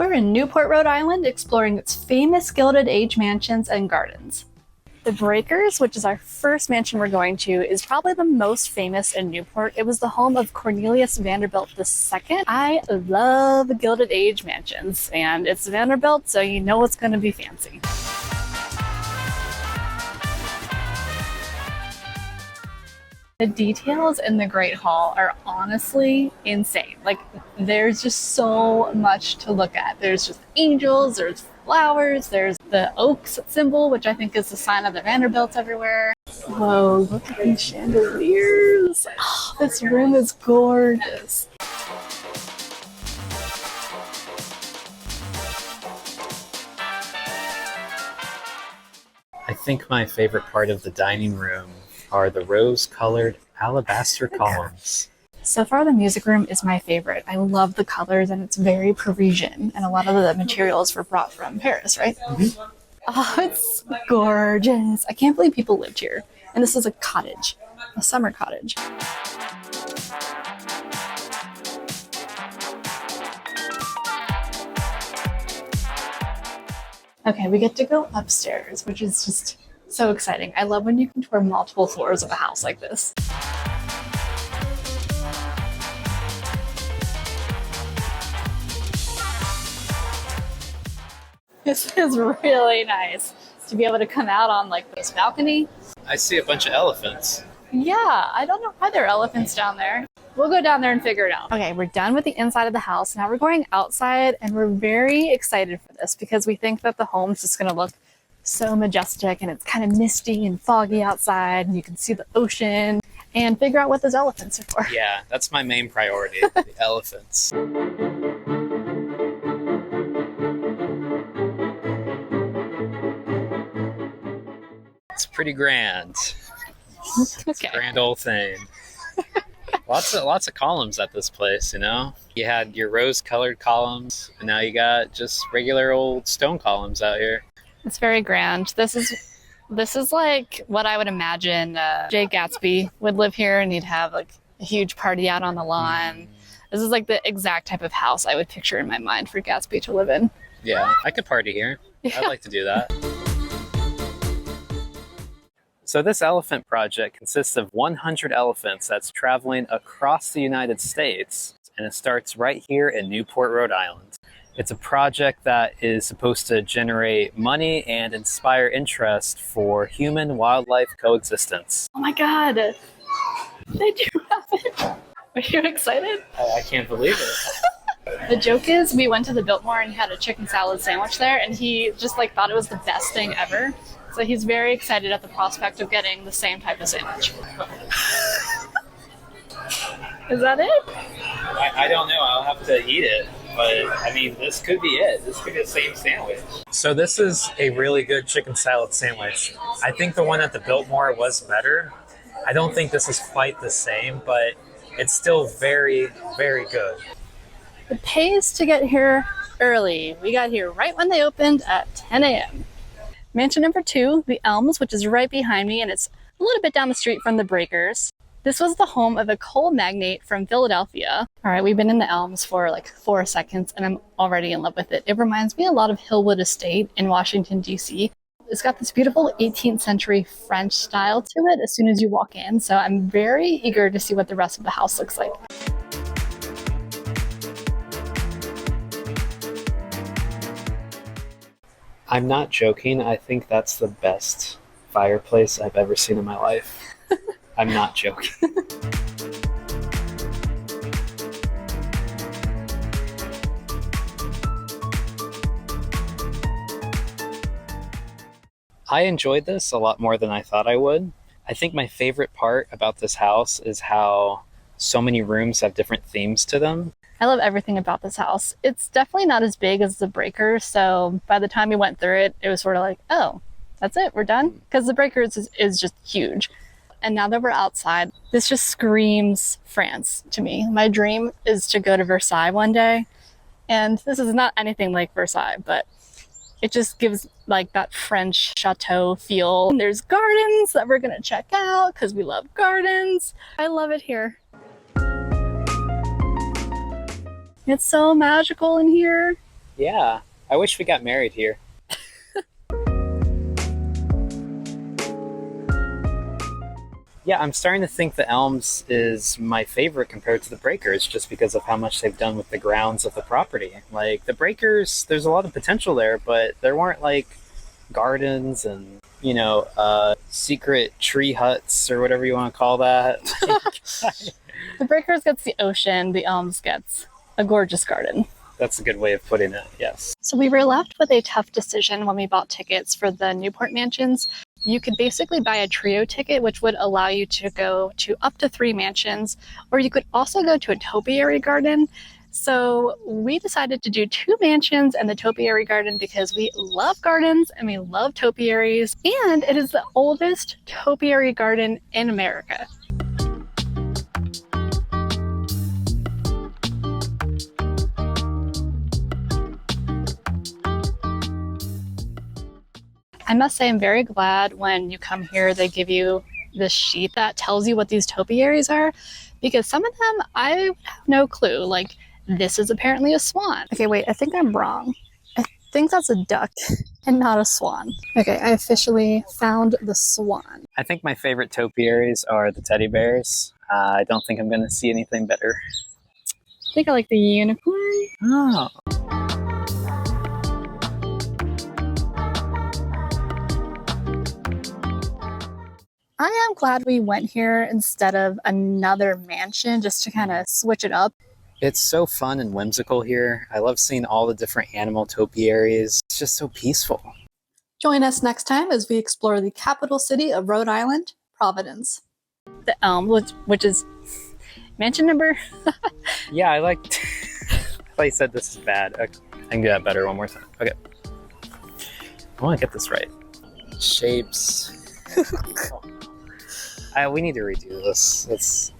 We're in Newport, Rhode Island, exploring its famous Gilded Age mansions and gardens. The Breakers, which is our first mansion we're going to, is probably the most famous in Newport. It was the home of Cornelius Vanderbilt II. I love Gilded Age mansions, and it's Vanderbilt, so you know it's going to be fancy. The details in the Great Hall are honestly insane. Like, there's just so much to look at. There's just angels, there's flowers, there's the oak symbol, which I think is the sign of the Vanderbilts everywhere. Whoa, look at these chandeliers. Oh, this room is gorgeous. I think my favorite part of the dining room are the rose-colored alabaster columns. So far, the music room is my favorite. I love the colors, and it's very Parisian, and a lot of the materials were brought from Paris, right? Mm-hmm. Oh, it's gorgeous. I can't believe people lived here. And this is a cottage, a summer cottage. Okay, we get to go upstairs, which is just so exciting. I love when you can tour multiple floors of a house like this. This is really nice to be able to come out on like this balcony. I see a bunch of elephants. Yeah, I don't know why there are elephants down there. We'll go down there and figure it out. Okay, we're done with the inside of the house. Now we're going outside, and we're very excited for this because we think that the home's just gonna look so majestic, and it's kind of misty and foggy outside, and you can see the ocean and figure out what those elephants are for. Yeah, that's my main priority, the elephants. It's pretty grand. It's a grand old thing. Lots of columns at this place, you know? You had your rose-colored columns, and now you got just regular old stone columns out here. It's very grand. This is like what I would imagine Jay Gatsby would live here, and he'd have like a huge party out on the lawn. This is like the exact type of house I would picture in my mind for Gatsby to live in. Yeah, I could party here. Yeah. I'd like to do that. So this elephant project consists of 100 elephants that's traveling across the United States, and it starts right here in Newport, Rhode Island. It's a project that is supposed to generate money and inspire interest for human-wildlife coexistence. Oh my God! They do have it! Are you excited? I can't believe it. The joke is, we went to the Biltmore and he had a chicken salad sandwich there, and he just like thought it was the best thing ever. So he's very excited at the prospect of getting the same type of sandwich. Is that it? I don't know. I'll have to eat it. But, I mean, this could be it. This could be the same sandwich. So this is a really good chicken salad sandwich. I think the one at the Biltmore was better. I don't think this is quite the same, but it's still very, very good. It pays to get here early. We got here right when they opened at 10 a.m. Mansion number 2, the Elms, which is right behind me, and it's a little bit down the street from the Breakers. This was the home of a coal magnate from Philadelphia. All right, we've been in the Elms for like 4 seconds, and I'm already in love with it. It reminds me a lot of Hillwood Estate in Washington, D.C. It's got this beautiful 18th century French style to it as soon as you walk in, so I'm very eager to see what the rest of the house looks like. I'm not joking. I think that's the best fireplace I've ever seen in my life. I'm not joking. I enjoyed this a lot more than I thought I would. I think my favorite part about this house is how so many rooms have different themes to them. I love everything about this house. It's definitely not as big as the Breakers, so by the time we went through it, it was sort of like, oh, that's it, we're done? Because the Breakers is just huge. And now that we're outside, this just screams France to me. My dream is to go to Versailles one day, and this is not anything like Versailles, but it just gives like that French chateau feel. And there's gardens that we're gonna check out because we love gardens. I love it here. It's so magical in here. Yeah, I wish we got married here. Yeah, I'm starting to think the Elms is my favorite compared to the Breakers just because of how much they've done with the grounds of the property. Like the Breakers, there's a lot of potential there, but there weren't like gardens and, secret tree huts or whatever you want to call that. The Breakers gets the ocean, the Elms gets a gorgeous garden. That's a good way of putting it, yes. So we were left with a tough decision when we bought tickets for the Newport Mansions. You could basically buy a trio ticket, which would allow you to go to up to 3 mansions, or you could also go to a topiary garden. So we decided to do 2 mansions and the topiary garden because we love gardens and we love topiaries, and it is the oldest topiary garden in America. I must say I'm very glad when you come here they give you this sheet that tells you what these topiaries are, because some of them I would have no clue. Like, this is apparently a swan. Okay, wait, I think I'm wrong. I think that's a duck and not a swan. Okay, I officially found the swan. I think my favorite topiaries are the teddy bears. I don't think I'm going to see anything better. I think I like the unicorn. Oh. I am glad we went here instead of another mansion just to kind of switch it up. It's so fun and whimsical here. I love seeing all the different animal topiaries. It's just so peaceful. Join us next time as we explore the capital city of Rhode Island, Providence. The Elm, which is mansion number... Yeah, I thought you said this is bad. Okay. I can do that better one more time. Okay. I want to get this right. Shapes. We need to redo this.